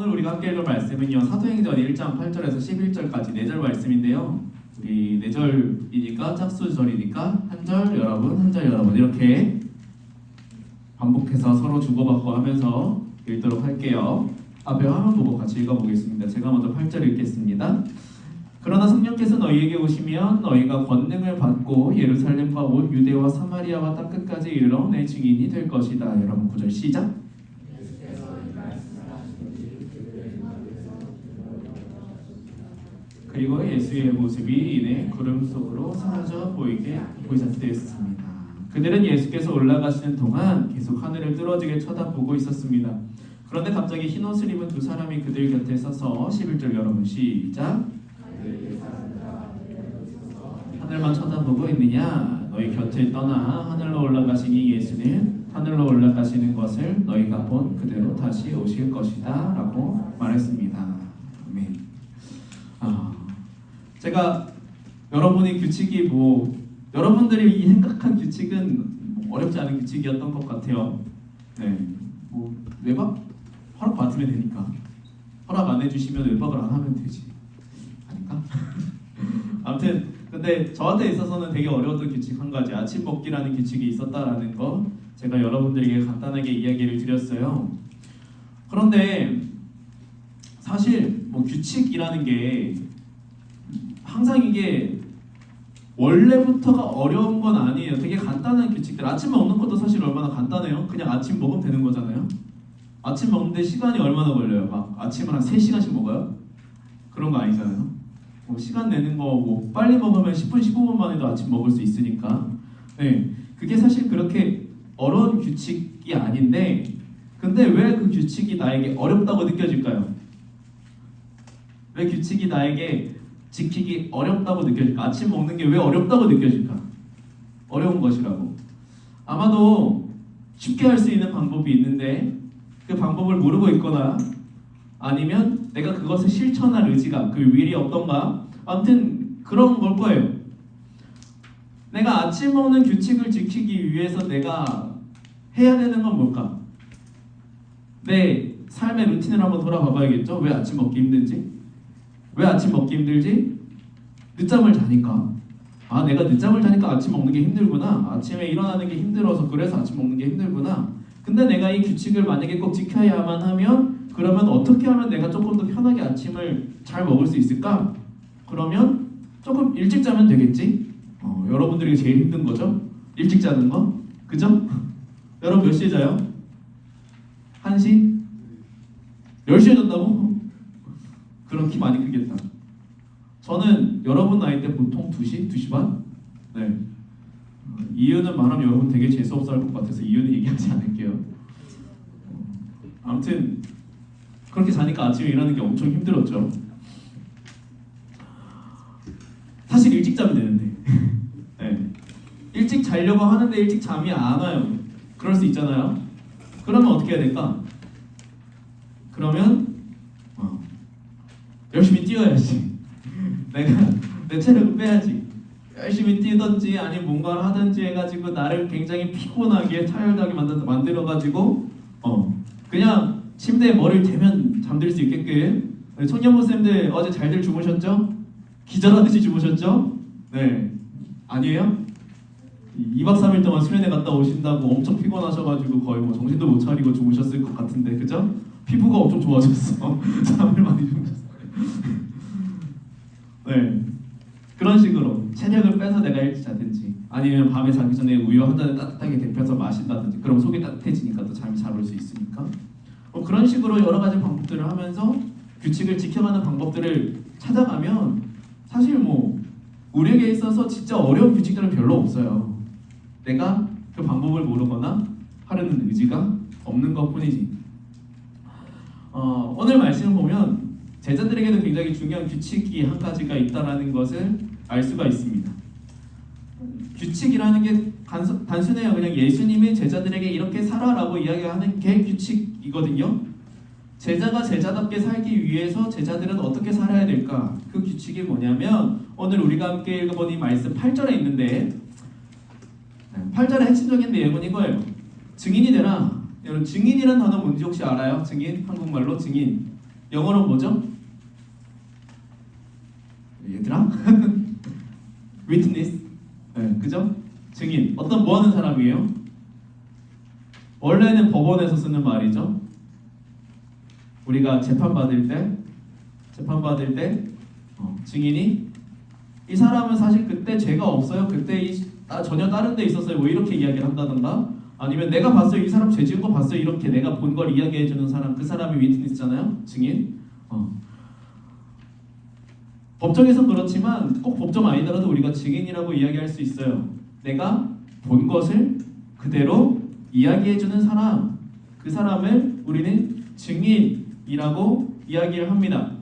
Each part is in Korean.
오늘 우리가 함께 읽을 말씀은요, 사도행전 1장 8절에서 11절까지 4절 말씀인데요. 우리 4절이니까 짝수절이니까 한 절 여러분, 한 절 여러분 이렇게 반복해서 서로 주고받고 하면서 읽도록 할게요. 앞에 화면 보고 같이 읽어보겠습니다. 제가 먼저 8절 읽겠습니다. 그러나 성령께서 너희에게 오시면 너희가 권능을 받고 예루살렘과 온 유대와 사마리아와 땅끝까지 이르러 내 증인이 될 것이다. 여러분 9절 시작. 그리고 예수의 모습이 이내 구름 속으로 사라져 보이셨습니다. 그들은 예수께서 올라가시는 동안 계속 하늘을 뚫어지게 쳐다보고 있었습니다. 그런데 갑자기 흰 옷을 입은 두 사람이 그들 곁에 서서 11절 여러분 시작. 하늘만 쳐다보고 있느냐? 너희 곁을 떠나 하늘로 올라가시니 예수는 하늘로 올라가시는 것을 너희가 본 그대로 다시 오실 것이다 라고 말했습니다. 아멘. 제가 여러분의 규칙이 여러분들이 생각한 규칙은 어렵지 않은 규칙이었던 것 같아요. 네, 외박? 허락 받으면 되니까. 허락 안 해주시면 외박을 안 하면 되지. 아닌가? 아무튼 근데 저한테 있어서는 되게 어려웠던 규칙 한 가지, 아침 먹기라는 규칙이 있었다라는 거 제가 여러분들에게 간단하게 이야기를 드렸어요. 그런데 사실 규칙이라는 게 항상 이게 원래부터가 어려운 건 아니에요. 되게 간단한 규칙들. 아침 먹는 것도 사실 얼마나 간단해요. 그냥 아침 먹으면 되는 거잖아요. 아침 먹는데 시간이 얼마나 걸려요? 막 아침을 한 3시간씩 먹어요? 그런 거 아니잖아요. 시간 내는 거 빨리 먹으면 10분, 15분만 해도 아침 먹을 수 있으니까. 네, 그게 사실 그렇게 어려운 규칙이 아닌데, 근데 왜 그 규칙이 나에게 어렵다고 느껴질까요? 왜 규칙이 나에게 지키기 어렵다고 느껴질까? 아침 먹는 게 왜 어렵다고 느껴질까? 어려운 것이라고. 아마도 쉽게 할 수 있는 방법이 있는데 그 방법을 모르고 있거나 아니면 내가 그것을 실천할 의지가, 그 윌이 없던가, 아무튼 그런 걸 거예요. 내가 아침 먹는 규칙을 지키기 위해서 내가 해야 되는 건 뭘까? 내 삶의 루틴을 한번 돌아봐 봐야겠죠? 왜 아침 먹기 힘든지? 왜 아침 먹기 힘들지? 늦잠을 자니까. 내가 늦잠을 자니까 아침 먹는 게 힘들구나. 아침에 일어나는 게 힘들어서 그래서 아침 먹는 게 힘들구나. 근데 내가 이 규칙을 만약에 꼭 지켜야만 하면, 그러면 어떻게 하면 내가 조금 더 편하게 아침을 잘 먹을 수 있을까? 그러면 조금 일찍 자면 되겠지? 여러분들이 제일 힘든 거죠? 일찍 자는 거? 그죠? 여러분 몇 시에 자요? 1시? 10시에 잔다고? 그럼 키 많이 크겠다. 저는 여러분 나이 때 보통 2시? 2시 반? 네. 이유는 말하면 여러분 되게 재수없어 할 것 같아서 이유는 얘기하지 않을게요. 아무튼 그렇게 자니까 아침에 일어나는 게 엄청 힘들었죠. 사실 일찍 자면 되는데 네. 일찍 자려고 하는데 일찍 잠이 안 와요. 그럴 수 있잖아요. 그러면 어떻게 해야 될까? 그러면 열심히 뛰어야지. 내가 내 체력을 빼야지. 열심히 뛰든지 아니면 뭔가를 하든지 해가지고 나를 굉장히 피곤하게 타열하게 만들어가지고 그냥 침대에 머리를 대면 잠들 수 있게끔. 청년부쌤들 어제 잘들 주무셨죠? 기절하듯이 주무셨죠? 네. 아니에요? 2박 3일 동안 수련회 갔다 오신다고 엄청 피곤하셔가지고 거의 정신도 못 차리고 주무셨을 것 같은데, 그죠? 피부가 엄청 좋아졌어. 잠을 많이 주무셨어. 네. 그런 식으로 체력을 빼서 내가 일찍 자든지, 아니면 밤에 자기 전에 우유 한 잔을 따뜻하게 데펴서 마신다든지, 그럼 속이 따뜻해지니까 또 잠이 잘 올 수 있으니까. 그런 식으로 여러 가지 방법들을 하면서 규칙을 지켜가는 방법들을 찾아가면 사실 우리에게 있어서 진짜 어려운 규칙들은 별로 없어요. 내가 그 방법을 모르거나 하려는 의지가 없는 것뿐이지. 오늘 말씀을 보면 제자들에게도 굉장히 중요한 규칙이 한 가지가 있다는 것을 알 수가 있습니다. 규칙이라는 게 단순해요. 그냥 예수님이 제자들에게 이렇게 살아라고 이야기하는 게 규칙이거든요. 제자가 제자답게 살기 위해서 제자들은 어떻게 살아야 될까? 그 규칙이 뭐냐면 오늘 우리가 함께 읽어본 이 말씀 8절에 있는데, 8절의 핵심적인 내용은 이거예요. 증인이 되라. 여러분, 증인이라는 단어 뭔지 혹시 알아요? 증인? 한국말로 증인. 영어로 뭐죠? 얘들아? witness. 네, 그죠? 증인. 어떤 뭐 하는 사람이에요? 원래는 법원에서 쓰는 말이죠. 우리가 재판받을 때 증인이 이 사람은 사실 그때 죄가 없어요. 그때 전혀 다른 데 있었어요. 뭐 이렇게 이야기를 한다던가, 아니면 내가 봤어요. 이 사람 죄 지은 거 봤어요. 이렇게 내가 본 걸 이야기해주는 사람, 그 사람이 위트니스잖아요. 증인. 법정에선 그렇지만 꼭 법정 아니더라도 우리가 증인이라고 이야기할 수 있어요. 내가 본 것을 그대로 이야기해주는 사람, 그 사람을 우리는 증인이라고 이야기를 합니다.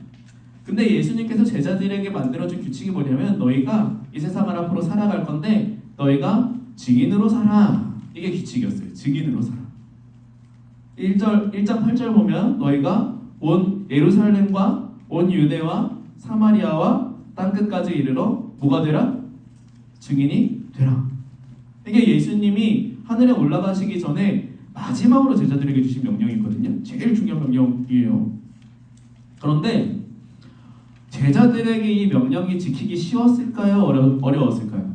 근데 예수님께서 제자들에게 만들어준 규칙이 뭐냐면, 너희가 이 세상을 앞으로 살아갈 건데 너희가 증인으로 살아. 이게 규칙이었어요. 증인으로 살아. 1장 8절 보면 너희가 온 예루살렘과 온 유대와 사마리아와 땅끝까지 이르러 뭐가 되라? 증인이 되라. 이게 예수님이 하늘에 올라가시기 전에 마지막으로 제자들에게 주신 명령이거든요. 제일 중요한 명령이에요. 그런데 제자들에게 이 명령이 지키기 쉬웠을까요? 어려웠을까요?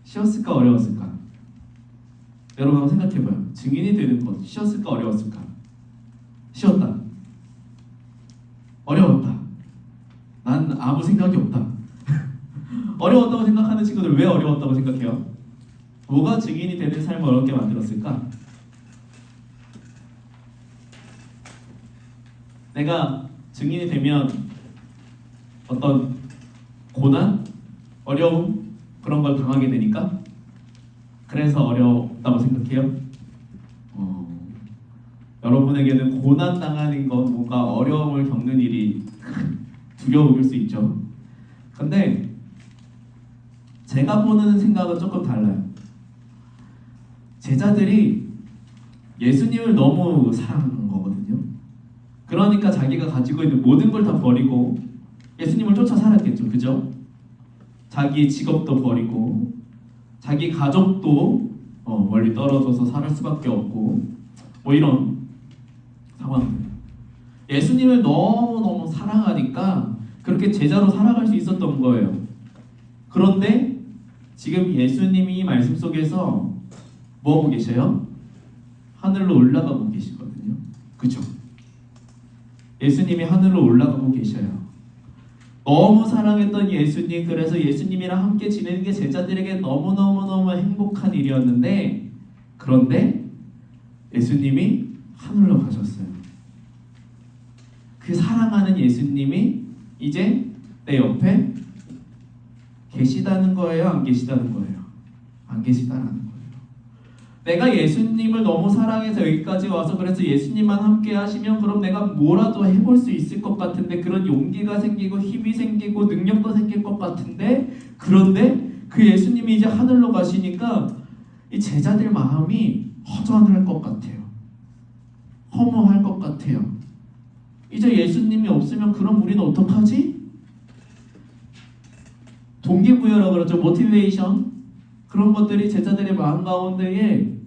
쉬웠을까? 어려웠을까? 여러분 한번 생각해봐요. 증인이 되는 것 쉬웠을까? 어려웠을까? 쉬웠다. 어려웠다. 난 아무 생각이 없다. 어려웠다고 생각하는 친구들 왜 어려웠다고 생각해요? 뭐가 증인이 되는 삶을 어렵게 만들었을까? 내가 증인이 되면 어떤 고난, 어려움 그런 걸 당하게 되니까 그래서 어렵다고 생각해요. 여러분에게는 고난 당하는 것, 뭔가 어려움을 겪는 일이 두려울 수 있죠. 근데 제가 보는 생각은 조금 달라요. 제자들이 예수님을 너무 사랑한 거거든요. 그러니까 자기가 가지고 있는 모든 걸 다 버리고 예수님을 쫓아 살았겠죠. 그죠? 자기 직업도 버리고 자기 가족도 멀리 떨어져서 살 수밖에 없고 뭐 이런 상황들. 예수님을 너무너무 사랑하니까 그렇게 제자로 살아갈 수 있었던 거예요. 그런데 지금 예수님이 말씀 속에서 뭐 하고 계셔요? 하늘로 올라가고 계시거든요. 그죠? 예수님이 하늘로 올라가고 계셔요. 너무 사랑했던 예수님, 그래서 예수님이랑 함께 지내는 게 제자들에게 너무너무너무 행복한 일이었는데, 그런데 예수님이 하늘로 가셨어요. 그 사랑하는 예수님이 이제 내 옆에 계시다는 거예요? 안 계시다는 거예요? 안 계시다라는 거예요. 내가 예수님을 너무 사랑해서 여기까지 와서 그래서 예수님만 함께 하시면 그럼 내가 뭐라도 해볼 수 있을 것 같은데, 그런 용기가 생기고 힘이 생기고 능력도 생길 것 같은데, 그런데 그 예수님이 이제 하늘로 가시니까 이 제자들 마음이 허전할 것 같아요. 허무할 것 같아요. 이제 예수님이 없으면 그럼 우리는 어떡하지? 동기부여라고 그러죠. 모티베이션. 그런 것들이 제자들의 마음 가운데에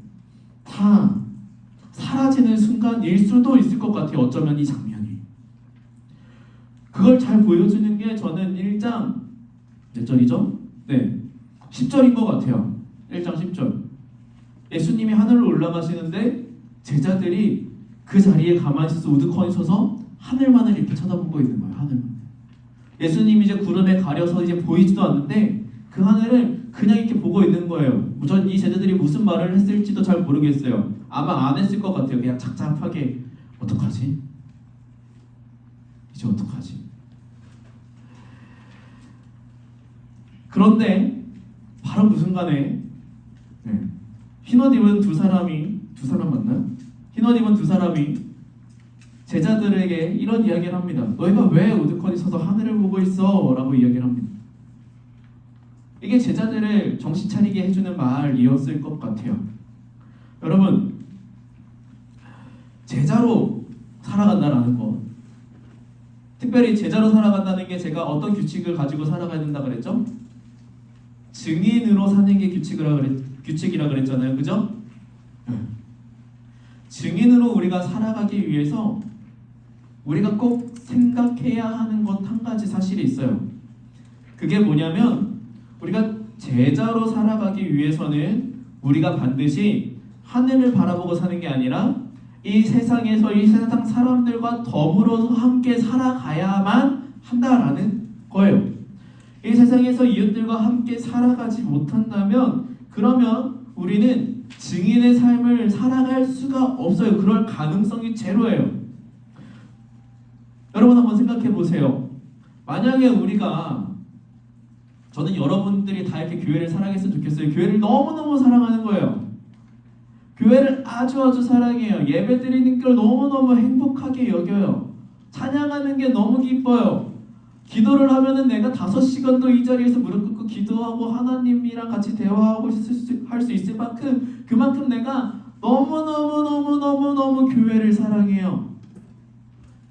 다 사라지는 순간일 수도 있을 것 같아요. 어쩌면 이 장면이. 그걸 잘 보여주는 게 저는 1장 몇 절이죠? 네, 10절인 것 같아요. 1장 10절. 예수님이 하늘로 올라가시는데 제자들이 그 자리에 가만히 있어서 우두커니 서서 하늘만을 이렇게 쳐다보고 있는 거예요. 하늘만. 예수님이 이제 구름에 가려서 이제 보이지도 않는데 그 하늘을 그냥 이렇게 보고 있는 거예요. 전 이 제자들이 무슨 말을 했을지도 잘 모르겠어요. 아마 안 했을 것 같아요. 그냥 착잡하게 어떡하지? 이제 어떡하지? 그런데 바로 그 순간에 흰옷 입은 두 사람 맞나요? 흰옷 입은 두 사람이 제자들에게 이런 이야기를 합니다. 너희가 왜 우두커니 서서 하늘을 보고 있어? 라고 이야기를 합니다. 이게 제자들을 정신 차리게 해주는 말이었을 것 같아요. 여러분, 제자로 살아간다는 것, 특별히 제자로 살아간다는 게 제가 어떤 규칙을 가지고 살아가야 된다 그랬죠? 증인으로 사는 게 규칙이라 그랬잖아요. 그죠? 증인으로 우리가 살아가기 위해서 우리가 꼭 생각해야 하는 것 한 가지 사실이 있어요. 그게 뭐냐면 우리가 제자로 살아가기 위해서는 우리가 반드시 하늘을 바라보고 사는 게 아니라 이 세상에서 이 세상 사람들과 더불어서 함께 살아가야만 한다라는 거예요. 이 세상에서 이웃들과 함께 살아가지 못한다면 그러면 우리는 증인의 삶을 살아갈 수가 없어요. 그럴 가능성이 제로예요. 여러분 한번 생각해 보세요. 만약에 저는 여러분들이 다 이렇게 교회를 사랑했으면 좋겠어요. 교회를 너무너무 사랑하는 거예요. 교회를 아주 사랑해요. 예배 드리는 걸 너무너무 행복하게 여겨요. 찬양하는 게 너무 기뻐요. 기도를 하면은 내가 5시간도 이 자리에서 무릎 꿇고 기도하고 하나님이랑 같이 대화하고 할 수 있을 만큼 그만큼 내가 너무너무 교회를 사랑해요.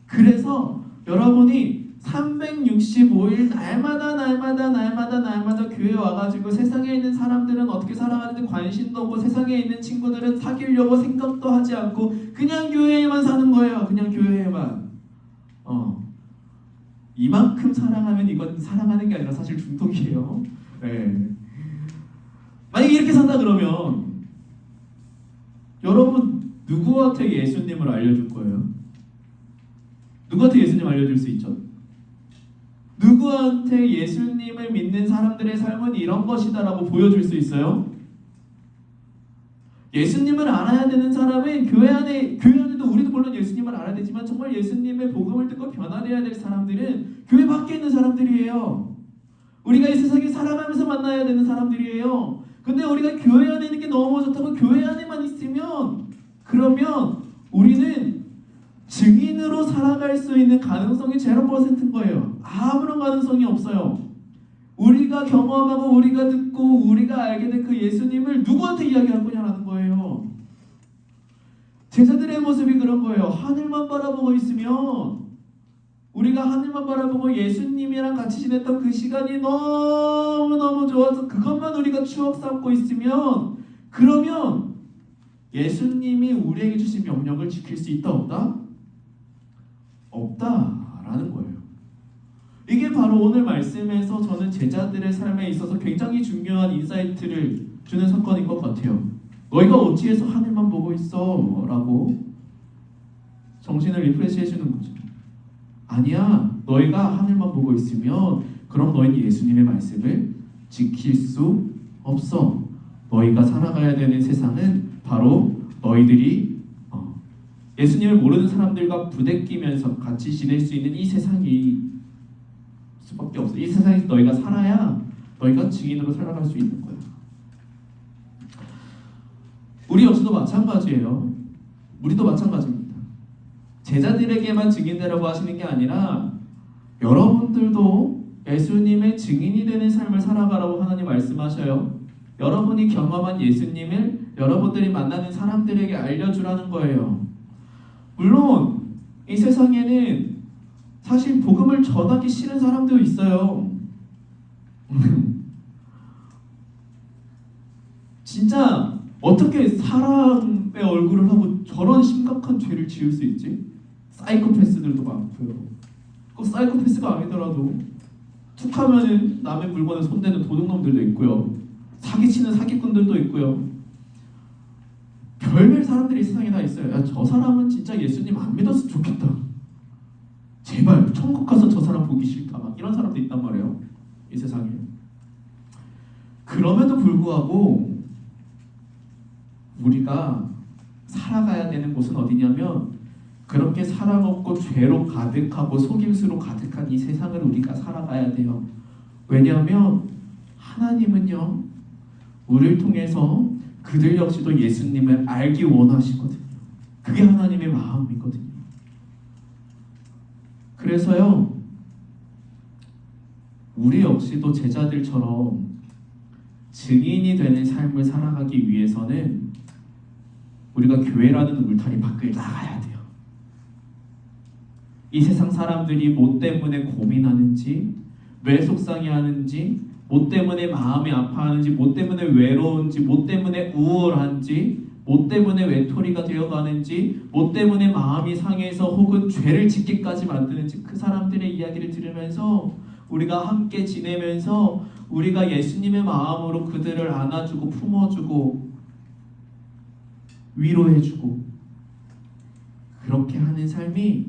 그래서 여러분이 365일 날마다 교회 와가지고 세상에 있는 사람들은 어떻게 살아가는지 관심도 없고 세상에 있는 친구들은 사귀려고 생각도 하지 않고 그냥 교회에만 사는 거예요. 그냥 교회에만. 이만큼 사랑하면 이건 사랑하는 게 아니라 사실 중독이에요. 네. 만약에 이렇게 산다 그러면 여러분 누구한테 예수님을 알려줄 거예요? 누구한테 예수님 알려줄 수 있죠? 누구한테 예수님을 믿는 사람들의 삶은 이런 것이다라고 보여줄 수 있어요? 예수님을 알아야 되는 사람은 교회 안에도 우리도 물론 예수님을 알아야 되지만 정말 예수님의 복음을 듣고 변화되어야 될 사람들은 교회 밖에 있는 사람들이에요. 우리가 이 세상에 살아가면서 만나야 되는 사람들이에요. 근데 우리가 교회 안에 있는 게 너무 좋다고 교회 안에만 있으면 그러면 우리는 증인으로 살아갈 수 있는 가능성이 0%인 거예요. 아무런 가능성이 없어요. 우리가 경험하고 우리가 듣고 우리가 알게 된 그 예수님을 누구한테 이야기할 거냐라는 거예요. 제자들의 모습이 그런 거예요. 하늘만 바라보고 있으면 우리가 하늘만 바라보고 예수님이랑 같이 지냈던 그 시간이 너무너무 좋아서 그것만 우리가 추억 삼고 있으면 그러면 예수님이 우리에게 주신 명령을 지킬 수 있다 없다? 없다라는 거예요. 이게 바로 오늘 말씀에서 저는 제자들의 삶에 있어서 굉장히 중요한 인사이트를 주는 사건인 것 같아요. 너희가 어찌해서 하늘만 보고 있어? 라고 정신을 리프레시 해주는 거죠. 아니야, 너희가 하늘만 보고 있으면 그럼 너희는 예수님의 말씀을 지킬 수 없어. 너희가 살아가야 되는 세상은 바로 너희들이 예수님을 모르는 사람들과 부대끼면서 같이 지낼 수 있는 이 세상이 수밖에 없어. 이 세상에서 너희가 살아야 너희가 증인으로 살아갈 수 있는 거야. 우리 역시도 마찬가지예요. 우리도 마찬가지입니다. 제자들에게만 증인되라고 하시는 게 아니라 여러분들도 예수님의 증인이 되는 삶을 살아가라고 하나님 말씀하셔요. 여러분이 경험한 예수님을 여러분들이 만나는 사람들에게 알려주라는 거예요. 물론 이 세상에는 사실 복음을 전하기 싫은 사람도 있어요. 진짜 어떻게 사람의 얼굴을 하고 저런 심각한 죄를 지을 수 있지? 사이코패스들도 많고요. 꼭 사이코패스가 아니더라도 툭하면은 남의 물건에 손대는 도둑놈들도 있고요. 사기치는 사기꾼들도 있고요. 별별 사람들이 이 세상에 다 있어요. 야, 저 사람은 진짜 예수님 안 믿었으면 좋겠다. 제발 천국 가서 저 사람 보기 싫다. 막 이런 사람도 있단 말이에요. 이 세상에. 그럼에도 불구하고 우리가 살아가야 되는 곳은 어디냐면 그렇게 사랑 없고 죄로 가득하고 속임수로 가득한 이 세상을 우리가 살아가야 돼요. 왜냐하면 하나님은요 우리를 통해서 그들 역시도 예수님을 알기 원하시거든요. 그게 하나님의 마음이거든요. 그래서요 우리 역시도 제자들처럼 증인이 되는 삶을 살아가기 위해서는 우리가 교회라는 울타리 밖을 나가야 돼요. 이 세상 사람들이 뭐 때문에 고민하는지, 왜 속상해하는지, 뭐 때문에 마음이 아파하는지, 뭐 때문에 외로운지, 뭐 때문에 우울한지, 뭐 때문에 외톨이가 되어가는지, 뭐 때문에 마음이 상해서 혹은 죄를 짓기까지 만드는지 그 사람들의 이야기를 들으면서 우리가 함께 지내면서 우리가 예수님의 마음으로 그들을 안아주고 품어주고 위로해주고 그렇게 하는 삶이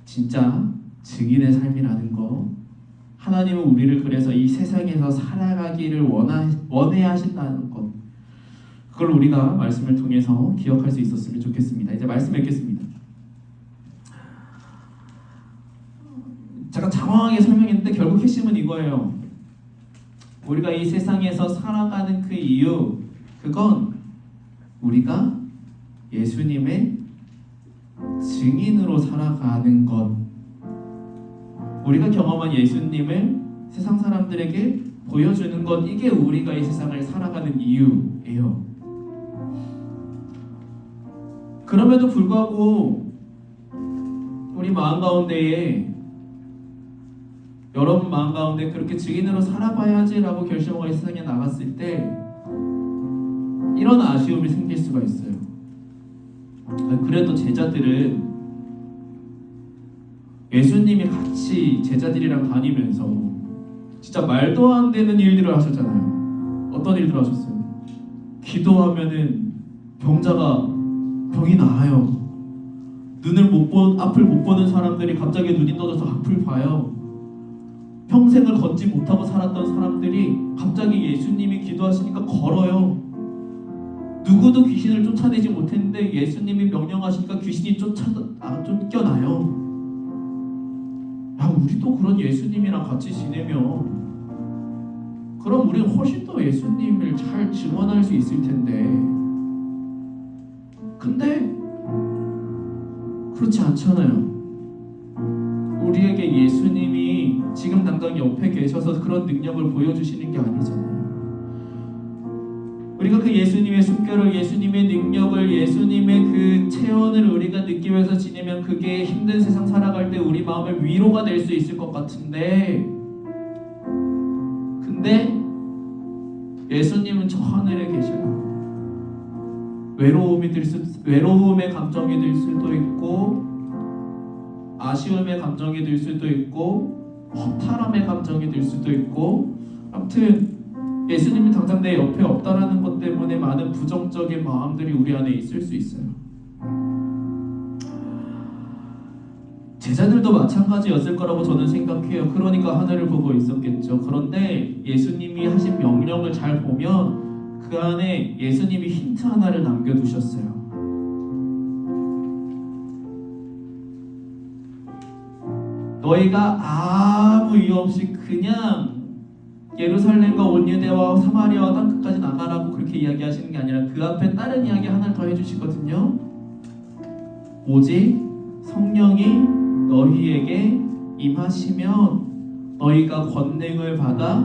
진짜 증인의 삶이라는 거, 하나님은 우리를 그래서 이 세상에서 살아가기를 원해 하신다는 것, 그걸 우리가 말씀을 통해서 기억할 수 있었으면 좋겠습니다. 이제 말씀 읽겠습니다. 제가 장황하게 설명했는데 결국 핵심은 이거예요. 우리가 이 세상에서 살아가는 그 이유, 그건 우리가 예수님의 증인으로 살아가는 것, 우리가 경험한 예수님을 세상 사람들에게 보여주는 것, 이게 우리가 이 세상을 살아가는 이유예요. 그럼에도 불구하고 우리 마음 가운데에, 여러분 마음 가운데 그렇게 증인으로 살아봐야지라고 결심하고 이 세상에 나갔을 때 이런 아쉬움이 생길 수가 있어요. 그래도 제자들은 예수님이 같이 제자들이랑 다니면서 진짜 말도 안 되는 일들을 하셨잖아요. 어떤 일들을 하셨어요? 기도하면은 병자가 병이 나아요. 앞을 못 보는 사람들이 갑자기 눈이 떠져서 앞을 봐요. 평생을 걷지 못하고 살았던 사람들이 갑자기 예수님이 기도하시니까 걸어요. 누구도 귀신을 쫓아내지 못했는데 예수님이 명령하시니까 귀신이 쫓겨나요. 야, 우리도 그런 예수님이랑 같이 지내면 그럼 우리는 훨씬 더 예수님을 잘 증언할 수 있을 텐데, 근데 그렇지 않잖아요. 우리에게 예수님이 지금 당장 옆에 계셔서 그런 능력을 보여주시는 게 아니잖아요. 우리가 그 예수님의 숨결을, 예수님의 능력을, 예수님의 그 체온을 우리가 느끼면서 지내면 그게 힘든 세상 살아갈 때 우리 마음의 위로가 될 수 있을 것 같은데, 근데 예수님은 저 하늘에 계셔요. 외로움의 감정이 들 수도 있고, 아쉬움의 감정이 들 수도 있고, 허탈함의 감정이 들 수도 있고, 아무튼 예수님이 당장 내 옆에 없다라는 것 때문에 많은 부정적인 마음들이 우리 안에 있을 수 있어요. 제자들도 마찬가지였을 거라고 저는 생각해요. 그러니까 하늘을 보고 있었겠죠. 그런데 예수님이 하신 명령을 잘 보면 그 안에 예수님이 힌트 하나를 남겨두셨어요. 너희가 아무 이유 없이 그냥 예루살렘과 온 유대와 사마리아와 땅끝까지 나가라고 그렇게 이야기하시는 게 아니라 그 앞에 다른 이야기 하나를 더 해주시거든요. 오직 성령이 너희에게 임하시면 너희가 권능을 받아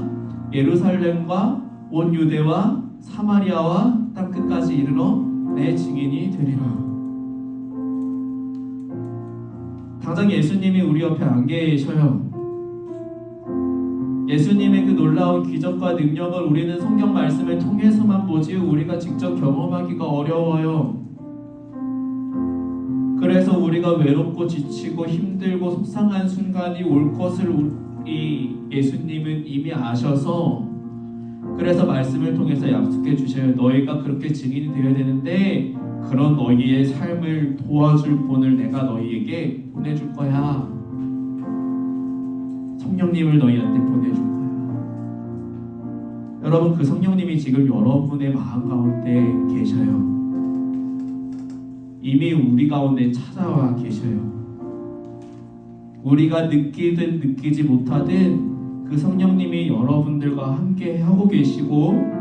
예루살렘과 온 유대와 사마리아와 땅끝까지 이르러 내 증인이 되리라. 당장 예수님이 우리 옆에 안 계셔요. 예수님의 그 놀라운 기적과 능력을 우리는 성경 말씀을 통해서만 보지 우리가 직접 경험하기가 어려워요. 그래서 우리가 외롭고 지치고 힘들고 속상한 순간이 올 것을 우리 예수님은 이미 아셔서 그래서 말씀을 통해서 약속해 주셔요. 너희가 그렇게 증인이 되어야 되는데 그런 너희의 삶을 도와줄 분을 내가 너희에게 보내줄 거야. 성령님을 너희한테 보내줄 거야. 여러분, 그 성령님이 지금 여러분의 마음 가운데 계셔요. 이미 우리 가운데 찾아와 계셔요. 우리가 느끼든 느끼지 못하든 그 성령님이 여러분들과 함께 하고 계시고,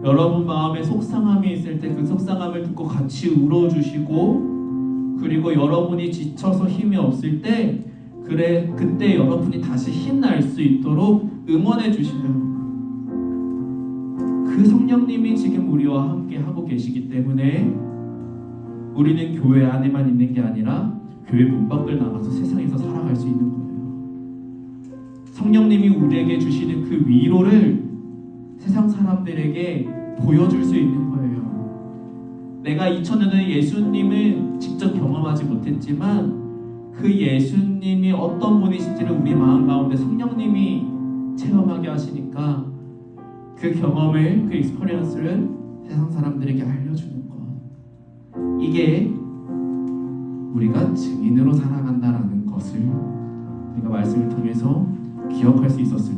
여러분 마음에 속상함이 있을 때 그 속상함을 듣고 같이 울어주시고, 그리고 여러분이 지쳐서 힘이 없을 때 그때 여러분이 다시 힘날 수 있도록 응원해 주시는 그 성령님이 지금 우리와 함께 하고 계시기 때문에 우리는 교회 안에만 있는 게 아니라 교회 문 밖을 나가서 세상에서 살아갈 수 있는 거예요. 성령님이 우리에게 주시는 그 위로를 세상 사람들에게 보여줄 수 있는 거예요. 내가 2000년 전에 예수님을 직접 경험하지 못했지만 그 예수님이 어떤 분이신지를 우리 마음 가운데 성령님이 체험하게 하시니까 그 경험을, 그 익스퍼리언스를 세상 사람들에게 알려주는 것, 이게 우리가 증인으로 살아간다라는 것을 우리가 말씀을 통해서 기억할 수 있었으면